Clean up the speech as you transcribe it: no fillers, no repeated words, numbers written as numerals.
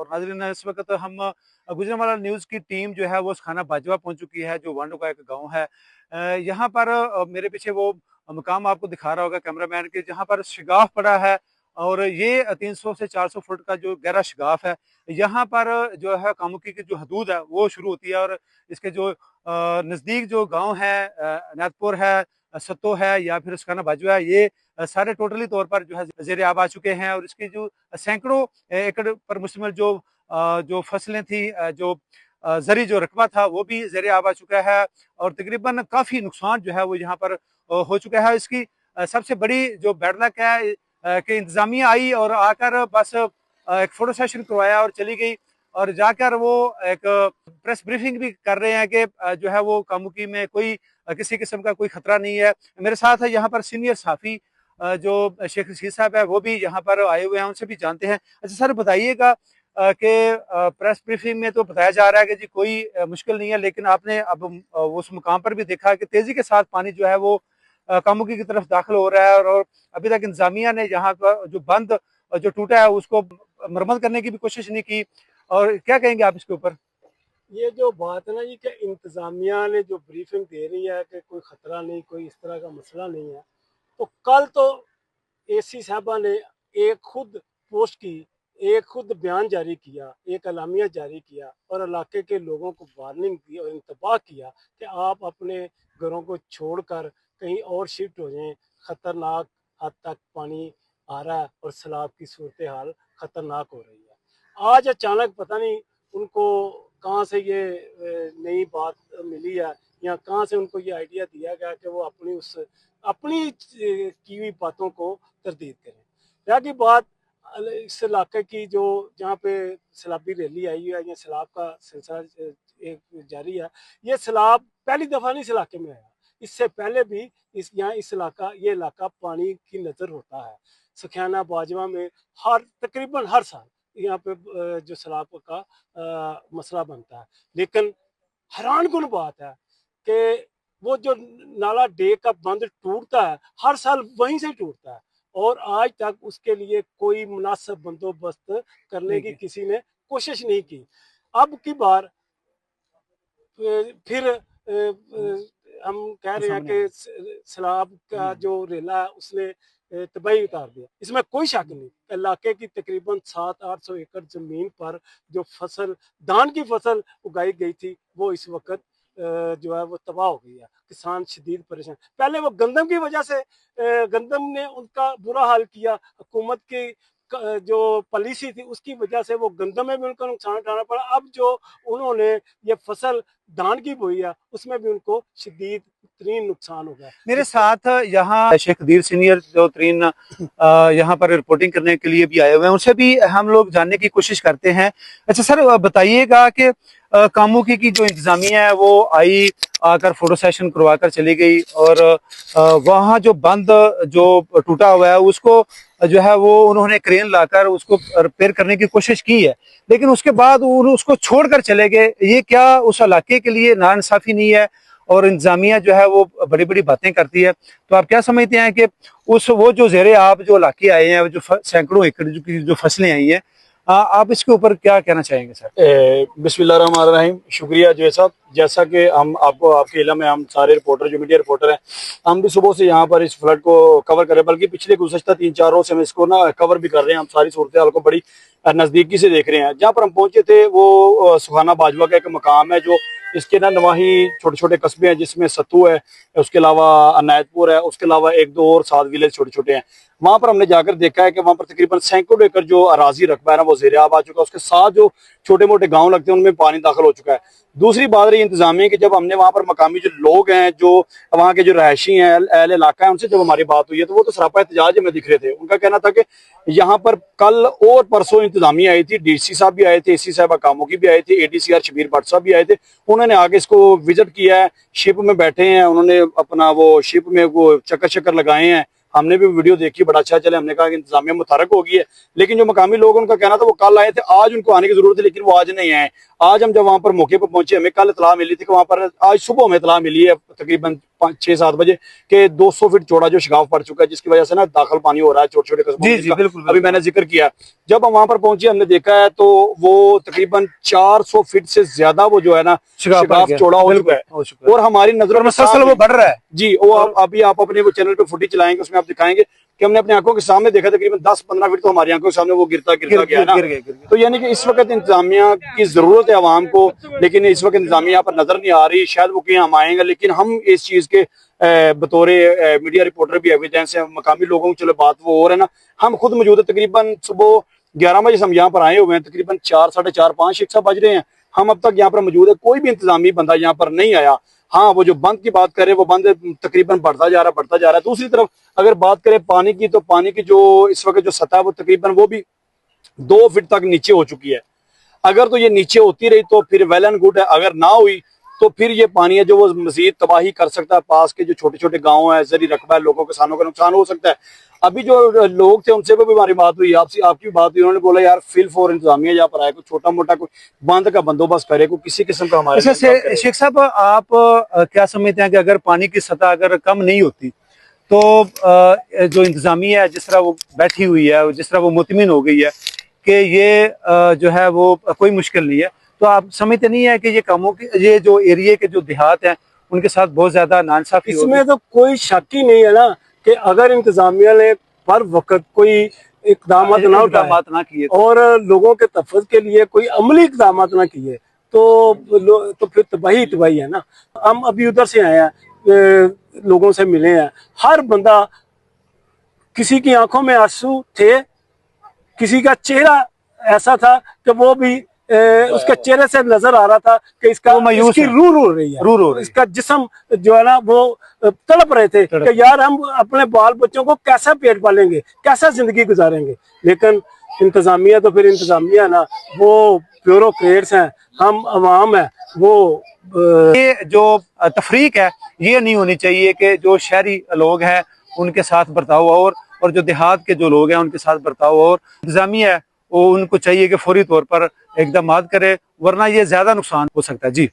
और नाज़रीन इस वक्त हम गुजरांवाला न्यूज़ की टीम जो है वो थाना बाजवा पहुंच चुकी है, जो वांडो का एक गांव है। यहाँ पर मेरे पीछे वो मकाम आपको दिखा रहा होगा कैमरामैन के, जहाँ पर शगाफ पड़ा है और ये 300 से 400 फुट का जो गहरा शगाफ है। यहाँ पर जो है कामुकी की जो हदूद है वो शुरू होती है और इसके जो नज़दीक जो गाँव है, अनायतपुर है, सत्तो है या फिर उसका ना बाजवा है, ये सारे टोटली तौर पर जो है ज़ेरे आब आ चुके हैं और इसकी जो सैकड़ों एकड़ पर मुश्तमिल जो फसलें थी, जो ज़री जो रकबा था वो भी ज़ेरे आब आ चुका है और तकरीबन काफ़ी नुकसान जो है वो यहाँ पर हो चुका है। इसकी सबसे बड़ी जो बैड लक है कि इंतज़ामिया आई और आकर बस एक फ़ोटो सेशन करवाया और चली गई और जाकर वो एक प्रेस ब्रीफिंग भी कर रहे हैं कि जो है वो कामुकी में कोई किसी किस्म का कोई खतरा नहीं है। मेरे साथ है यहाँ पर सीनियर सहाफ़ी जो शेख रशीद साहब है वो भी यहाँ पर आए हुए हैं, उनसे भी जानते हैं। अच्छा सर, बताइएगा कि प्रेस ब्रीफिंग में तो बताया जा रहा है कि जी कोई मुश्किल नहीं है, लेकिन आपने अब उस मुकाम पर भी देखा कि तेजी के साथ पानी जो है वो कामुकी की तरफ दाखिल हो रहा है और अभी तक इंतजामिया ने यहाँ का जो बंद जो टूटा है उसको मरम्मत करने की भी कोशिश नहीं की। और क्या कहेंगे आप इसके ऊपर? ये जो बात है ना जी कि इंतज़ामिया ने जो ब्रीफिंग दे रही है कि कोई ख़तरा नहीं, कोई इस तरह का मसला नहीं है, तो कल तो एसी साहबा ने एक खुद पोस्ट की, एक खुद बयान जारी किया, एक अलामिया जारी किया और इलाके के लोगों को वार्निंग दी और इंतबाह किया कि आप अपने घरों को छोड़कर कहीं और शिफ्ट हो जाएं, ख़तरनाक हद तक पानी आ रहा है और सैलाब की सूरत हाल ख़तरनाक हो रही है। आज अचानक पता नहीं उनको कहाँ से ये नई बात मिली है या कहाँ से उनको ये आइडिया दिया गया कि वो अपनी की हुई बातों को तरदीद करें। यहाँ की बात इस इलाके की जो जहाँ पे सैलाबी रैली आई है या सैलाब का सिलसिला एक जारी है, ये सैलाब पहली दफ़ा नहीं इस इलाके में आया, इससे पहले भी ये इलाका पानी की नज़र होता है। सखियाना बाजवा में तकरीबन हर साल यहाँ पे जो सैलाब का मसला बनता है, लेकिन हैरानकुन बात है कि वो जो नाला डे का बंद टूटता है हर साल वहीं से टूटता है और आज तक उसके लिए कोई मुनासिब बंदोबस्त करने की किसी ने कोशिश नहीं की। अब की बार फिर हम कह रहे हैं कि सैलाब का जो रेला है उसने तबाही उतार दिया, इसमें कोई शक नहीं। इलाके की तकरीबन 700-800 एकड़ जमीन पर जो फसल धान की फसल उगाई गई थी वो इस वक्त जो है वो तबाह हो गई है। किसान शदीद परेशान, पहले वो गंदम की वजह से गंदम ने उनका बुरा हाल किया, हुकूमत की जो पॉलिसी थी उसकी वजह से वो गंदम में भी उनको नुकसान उठाना पड़ा। अब जो उन्होंने ये फसल धान की बोई है उसमें भी उनको शदीद तरीन नुकसान हो गया। मेरे साथ यहाँ शेख कदीर सीनियर जो तरीन यहाँ पर रिपोर्टिंग करने के लिए भी आए हुए हैं, उनसे भी हम लोग जानने की कोशिश करते हैं। अच्छा सर, बताइएगा कि कामुकी की जो इंतजामिया है वो आई, आकर फोटो सेशन करवा कर चली गई और वहाँ जो बंद जो टूटा हुआ है उसको जो है वो उन्होंने क्रेन लाकर उसको रिपेयर करने की कोशिश की है, लेकिन उसके बाद उसको छोड़कर चले गए। ये क्या उस इलाके के लिए नाइंसाफी नहीं है? और इंतजामिया जो है वो बड़ी बड़ी बातें करती है। तो आप क्या समझते हैं कि वो जो ज़ेरे आप जो इलाके आए हैं, जो सैकड़ों एकड़ की जो फसलें आई हैं, आप इसके ऊपर क्या कहना चाहेंगे सर? बिस्मिल्लाहिर्रहमानिर्रहीम, शुक्रिया जो साहब। जैसा कि हम आपको आपके इल्म में हम सारे रिपोर्टर जो मीडिया रिपोर्टर हैं, हम भी सुबह से यहाँ पर इस फ्लड को कवर कर रहे हैं, बल्कि पिछले गुज़श्ता 3-4 रोज से हम इसको ना कवर भी कर रहे हैं। हम सारी सूरत हाल को बड़ी नज़दीकी से देख रहे हैं। जहाँ पर हम पहुंचे थे वो सुहाना बाजवा का एक मकाम है, जो इसके ना नवाही छोटे छोटे कस्बे हैं, जिसमें सत्तू है, उसके अलावा अनायतपुर है, उसके अलावा 1-2 और 7 विलेज छोटे छोटे हैं। वहां पर हमने जाकर देखा है कि वहां पर तकरीबन सैकड़ों एकड़ जो अराजी रकबा है ना वो ज़ेरे-आब आ चुका है। उसके साथ जो छोटे मोटे गांव लगते हैं उनमें पानी दाखिल हो चुका है। दूसरी बात रही इंतजामिया की, जब हमने वहां पर मकामी जो लोग हैं, जो वहां के जो रहायशी हैं, अहल इलाका है, उनसे जब हमारी बात हुई है तो वो तो सरापा एहतजाज में दिख रहे थे। उनका कहना था कि यहाँ पर कल और परसों इंतजामिया आई थी, डीसी साहब भी आए थे, एसी साहब कामों की भी आए थे, एडीसीआर शबीर भट्ट साहब भी आए थे। उन्होंने आगे इसको विजिट किया है, शिप में बैठे हैं, उन्होंने अपना वो शिप में वो चक्कर चक्कर लगाए हैं। हमने भी वीडियो देखी, बड़ा अच्छा चले। हमने कहा कि इंतजामिया मुतहरक हो गई है, लेकिन जो मकामी लोग उनका कहना था वो कल आए थे, आज उनको आने की जरूरत है, लेकिन वो आज नहीं आए। आज हम जब वहां पर मौके पर पहुंचे, हमें कल इतला मिली थी कि वहां पर आज सुबह हमें इतला मिली है तकरीबन 6-7 बजे कि 200 फीट चौड़ा जो शिगाफ पड़ चुका है, जिसकी वजह से ना दाखिल पानी हो रहा है छोटे छोटे कस्बों जी में, जी जिसका बिल्कुल अभी मैंने जिक्र किया। जब हम वहां पर पहुंचे हमने देखा है तो वो तकरीबन 400 फीट से ज्यादा वो जो है ना शिगाफ चौड़ा हो चुका है, और हमारी नजरों में मुसलसल वो बढ़ रहा है जी। वो अभी आप अपने वो चैनल पे फुटेज चलाएंगे, उसमें आप दिखाएंगे कि हमने अपनी आंखों के सामने देखा, तकरीबन 10-15 फीट तो हमारी आंखों के सामने वो गिरता गया ना। तो यानी कि इस वक्त इंतजामिया की जरूरत है आवाम को, लेकिन इस वक्त इंतजामिया यहाँ पर नजर नहीं आ रही। शायद वो कहीं हम आएंगे, लेकिन हम इस चीज के बतौर मीडिया रिपोर्टर भी एविडेंस है, मकामी लोगों की चलो बात वो और है ना, हम खुद मौजूद है। तकरीबन सुबह 11 बजे से हम यहाँ पर आए हुए हैं, तकरीबन 4, 4:30, 5, 1 बज रहे हैं, हम अब तक यहाँ पर मौजूद है। कोई भी इंतजामी बंदा यहाँ पर नहीं आया। हाँ, वो जो बंद की बात करें, वो बंद तकरीबन बढ़ता जा रहा है। दूसरी तरफ अगर बात करें पानी की, तो पानी की जो इस वक्त जो सतह वो तकरीबन वो भी 2 फीट तक नीचे हो चुकी है। अगर तो ये नीचे होती रही तो फिर वेल एंड गुड है, अगर ना हुई तो फिर ये पानी है जो वो मजीद तबाही कर सकता है। पास के जो छोटे छोटे गाँव है, जरी रकबा है, लोगों किसानों का नुकसान हो सकता है। अभी जो लोग थे उनसे भी हमारी बात हुई, आपसे आपकी भी बात हुई, उन्होंने बोला यार फील फॉर इंतजामिया यहाँ पर आए, कोई छोटा मोटा कोई बंद का बंदोबस्त करे, कोई किसी किस्म का हमारे अच्छा शेख साहब, आप क्या समझते हैं कि अगर पानी की सतह अगर कम नहीं होती तो जो इंतजामिया है जिस तरह वो बैठी हुई है, जिस तरह वो मुतमिन हो गई है कि ये जो है वो कोई मुश्किल नहीं है, तो आप समझते नहीं है कि ये कामों की, ये जो एरिया के जो देहात हैं उनके साथ बहुत ज्यादा नाइंसाफी होगी? इसमें तो कोई शक ही नहीं है ना कि अगर इंतजामिया ने पर वक्त कोई इकदाम ना किए और लोगों के तहफ़्फ़ुज़ के लिए कोई अमली इकदाम ना किए तो फिर तबाही है ना। हम अभी उधर से आए हैं, लोगों से मिले हैं, हर बंदा, किसी की आंखों में आंसू थे, किसी का चेहरा ऐसा था कि वो भी उसके चेहरे से नजर आ रहा था कि इसकी रूह रो रही है, इसका जिस्म जो है ना वो तड़प रहे थे कि यार हम अपने बाल बच्चों को कैसा पेट पालेंगे, कैसा जिंदगी गुजारेंगे। लेकिन इंतजामिया तो फिर इंतजामिया ना, वो ब्यूरोक्रेट्स हैं, हम अवाम है। वो ये जो तफरीक है ये नहीं होनी चाहिए कि जो शहरी लोग हैं उनके साथ बर्ताव और जो देहात के जो लोग हैं उनके साथ बर्ताव, और इंतजामिया है वो उनको चाहिए कि फौरी तौर पर इकदाम करे, वरना ये ज्यादा नुकसान हो सकता है। जी।